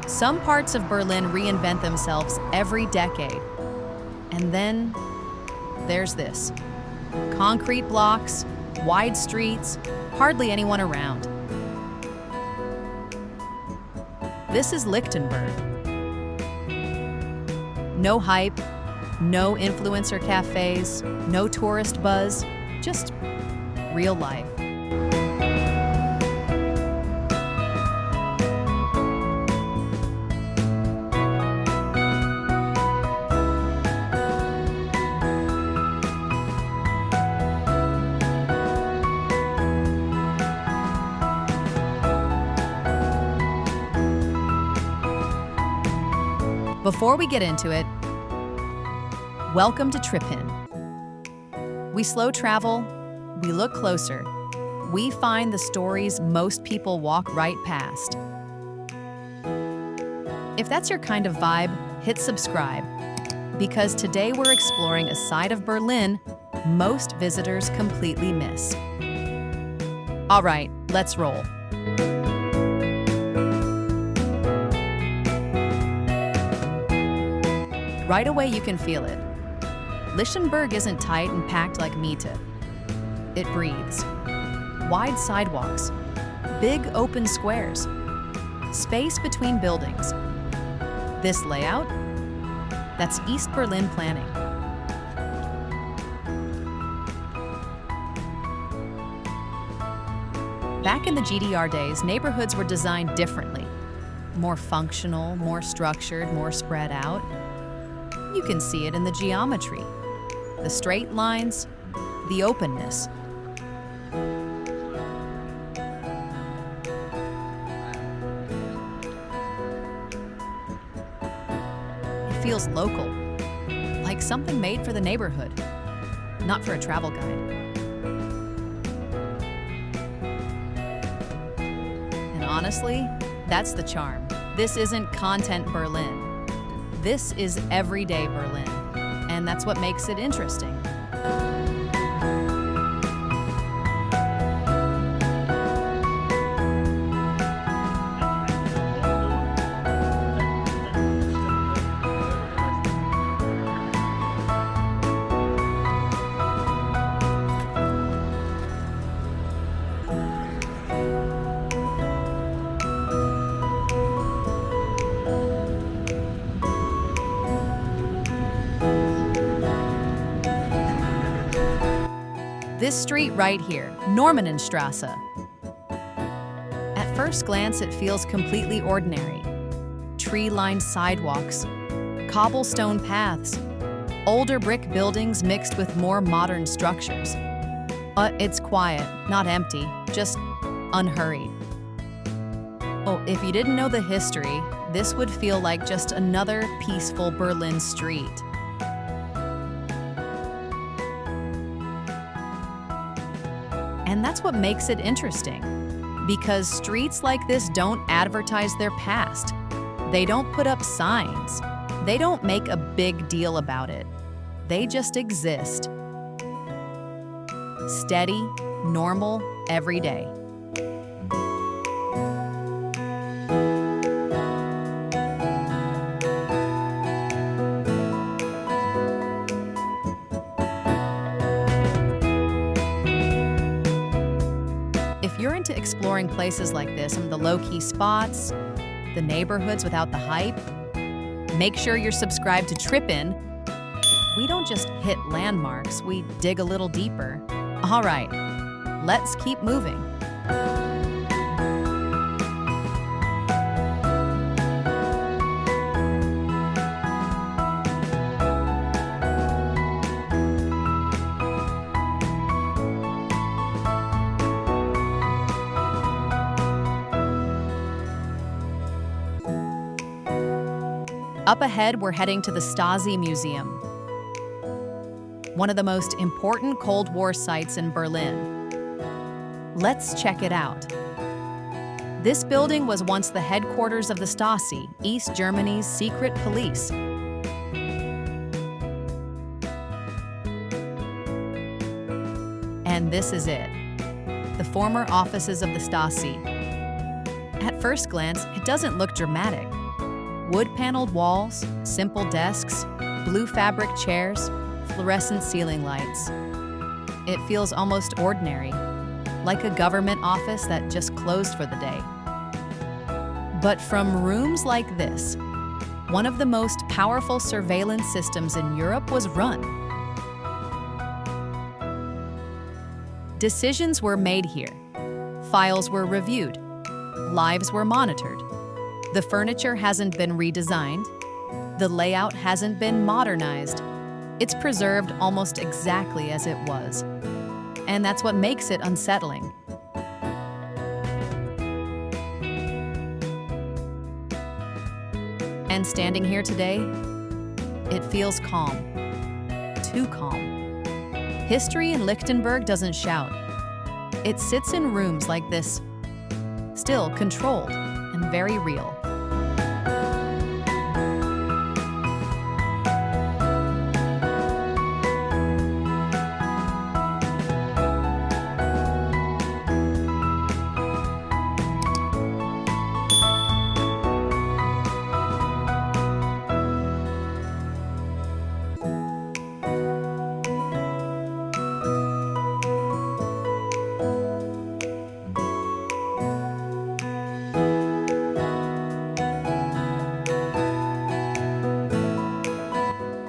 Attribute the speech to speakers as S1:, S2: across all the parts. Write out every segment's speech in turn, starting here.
S1: Some parts of Berlin reinvent themselves every decade. And then there's this. Concrete blocks, wide streets, hardly anyone around. This is Lichtenberg. No hype, no influencer cafes, no tourist buzz, just real life. Before we get into it, welcome to Tripinn. We slow travel, we look closer, we find the stories most people walk right past. If that's your kind of vibe, hit subscribe, because today we're exploring a side of Berlin most visitors completely miss. All right, let's roll. Right away, you can feel it. Lichtenberg isn't tight and packed like Miete. It breathes. Wide sidewalks, big open squares, space between buildings. This layout? That's East Berlin planning. Back in the GDR days, neighborhoods were designed differently. More functional, more structured, more spread out. You can see it in the geometry, the straight lines, the openness. It feels local, like something made for the neighborhood, not for a travel guide. And honestly, that's the charm. This isn't content Berlin. This is everyday Berlin, and that's what makes it interesting. This street right here, Normannenstraße. At first glance, it feels completely ordinary. Tree-lined sidewalks, cobblestone paths, older brick buildings mixed with more modern structures. But it's quiet, not empty, just unhurried. Oh, if you didn't know the history, this would feel like just another peaceful Berlin street. And that's what makes it interesting, because streets like this don't advertise their past. They don't put up signs. They don't make a big deal about it. They just exist. Steady, normal, every day. If you're into exploring places like this, the low-key spots, the neighborhoods without the hype, make sure you're subscribed to Tripinn. We don't just hit landmarks, we dig a little deeper. All right, let's keep moving. Up ahead, we're heading to the Stasi Museum, one of the most important Cold War sites in Berlin. Let's check it out. This building was once the headquarters of the Stasi, East Germany's secret police. And this is it, the former offices of the Stasi. At first glance, it doesn't look dramatic. Wood-paneled walls, simple desks, blue fabric chairs, fluorescent ceiling lights. It feels almost ordinary, like a government office that just closed for the day. But from rooms like this, one of the most powerful surveillance systems in Europe was run. Decisions were made here. Files were reviewed. Lives were monitored. The furniture hasn't been redesigned. The layout hasn't been modernized. It's preserved almost exactly as it was. And that's what makes it unsettling. And standing here today, it feels calm. Too calm. History in Lichtenberg doesn't shout. It sits in rooms like this, still controlled and very real.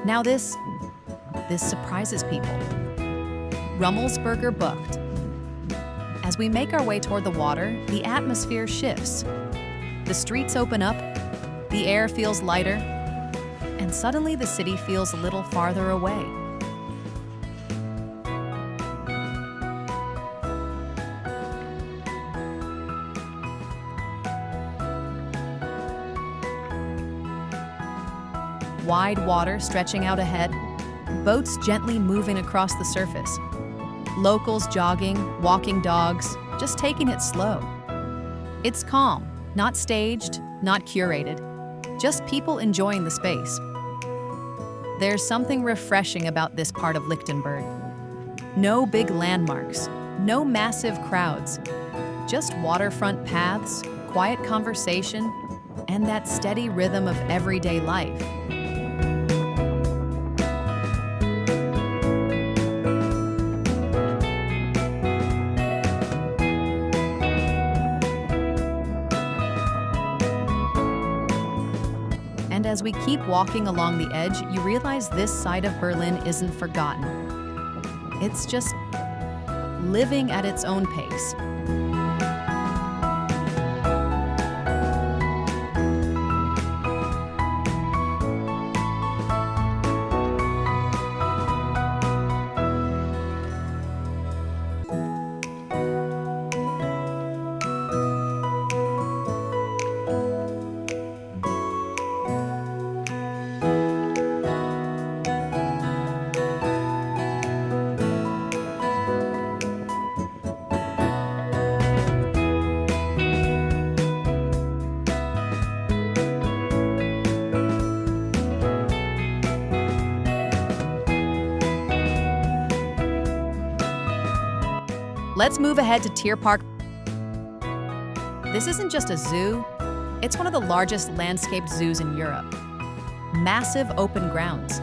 S1: Now this surprises people. Rummelsburger Bucht. As we make our way toward the water, the atmosphere shifts. The streets open up, the air feels lighter, and suddenly the city feels a little farther away. Wide water stretching out ahead, boats gently moving across the surface. Locals jogging, walking dogs, just taking it slow. It's calm, not staged, not curated, just people enjoying the space. There's something refreshing about this part of Lichtenberg. No big landmarks, no massive crowds, just waterfront paths, quiet conversation, and that steady rhythm of everyday life. And as we keep walking along the edge, you realize this side of Berlin isn't forgotten. It's just living at its own pace. Let's move ahead to Tierpark. This isn't just a zoo, it's one of the largest landscaped zoos in Europe. Massive open grounds,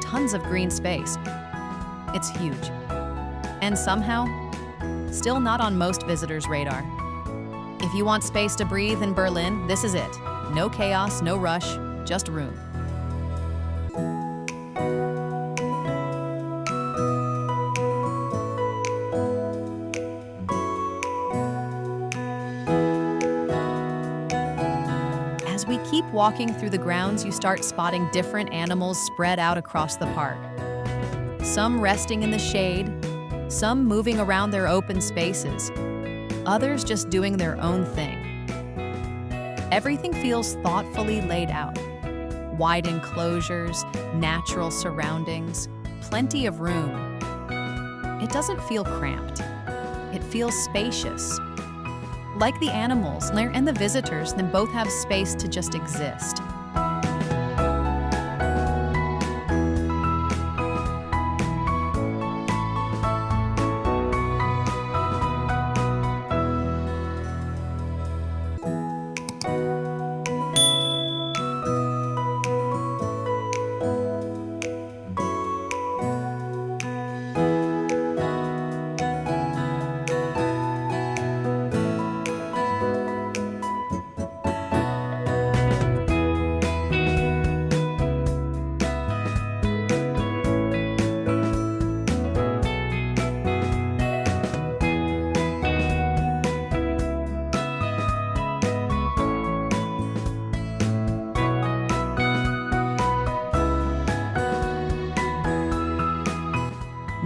S1: tons of green space. It's huge. And somehow, still not on most visitors' radar. If you want space to breathe in Berlin, this is it. No chaos, no rush, just room. As we keep walking through the grounds, you start spotting different animals spread out across the park. Some resting in the shade, some moving around their open spaces, others just doing their own thing. Everything feels thoughtfully laid out. Wide enclosures, natural surroundings, plenty of room. It doesn't feel cramped. It feels spacious. Like the animals and the visitors, they both have space to just exist.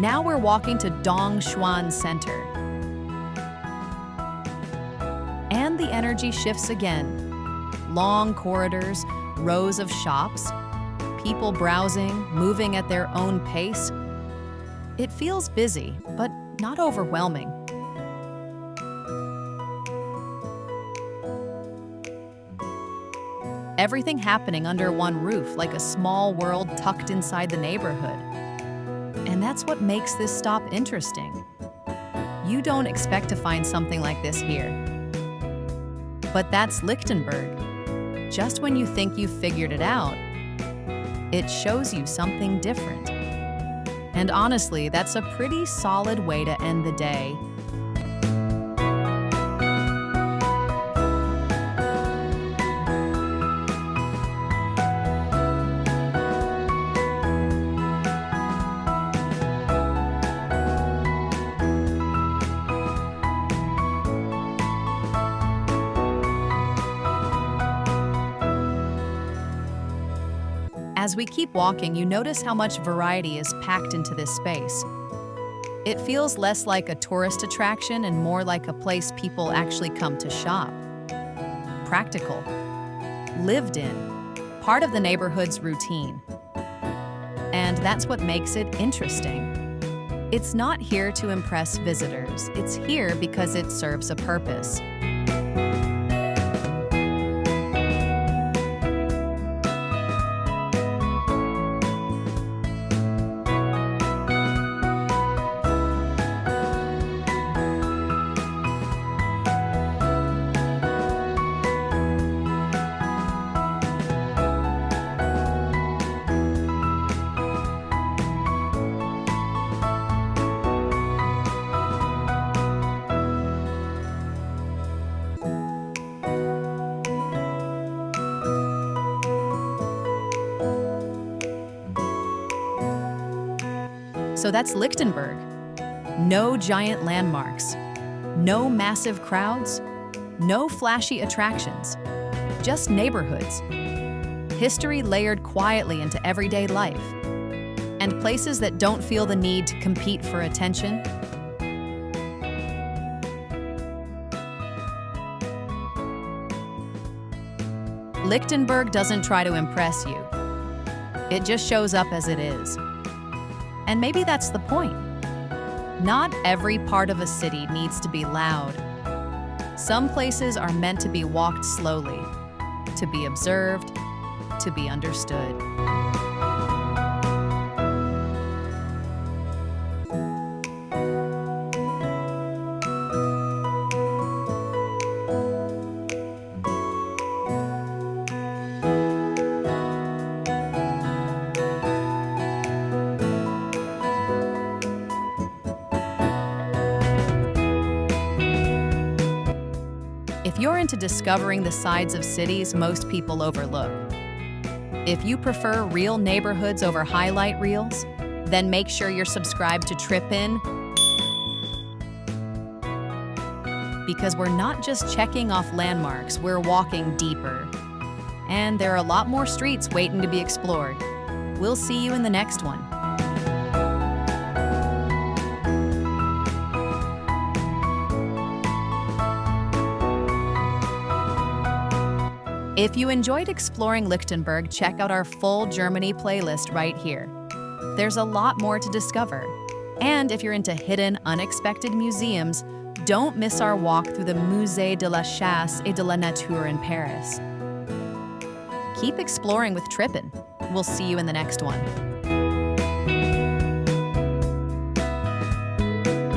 S1: Now we're walking to Dong Xuan Center. And the energy shifts again. Long corridors, rows of shops, people browsing, moving at their own pace. It feels busy, but not overwhelming. Everything happening under one roof, like a small world tucked inside the neighborhood. And that's what makes this stop interesting. You don't expect to find something like this here. But that's Lichtenberg. Just when you think you've figured it out, it shows you something different. And honestly, that's a pretty solid way to end the day. As we keep walking, you notice how much variety is packed into this space. It feels less like a tourist attraction and more like a place people actually come to shop. Practical, lived in, part of the neighborhood's routine. And that's what makes it interesting. It's not here to impress visitors. It's here because it serves a purpose. So that's Lichtenberg. No giant landmarks, no massive crowds, no flashy attractions, just neighborhoods. History layered quietly into everyday life, and places that don't feel the need to compete for attention. Lichtenberg doesn't try to impress you. It just shows up as it is. And maybe that's the point. Not every part of a city needs to be loud. Some places are meant to be walked slowly, to be observed, to be understood. If you're into discovering the sides of cities most people overlook, if you prefer real neighborhoods over highlight reels, then make sure you're subscribed to Tripinn, because we're not just checking off landmarks, we're walking deeper. And there are a lot more streets waiting to be explored. We'll see you in the next one. If you enjoyed exploring Lichtenberg, check out our full Germany playlist right here. There's a lot more to discover. And if you're into hidden, unexpected museums, don't miss our walk through the Musée de la Chasse et de la Nature in Paris. Keep exploring with Tripinn. We'll see you in the next one.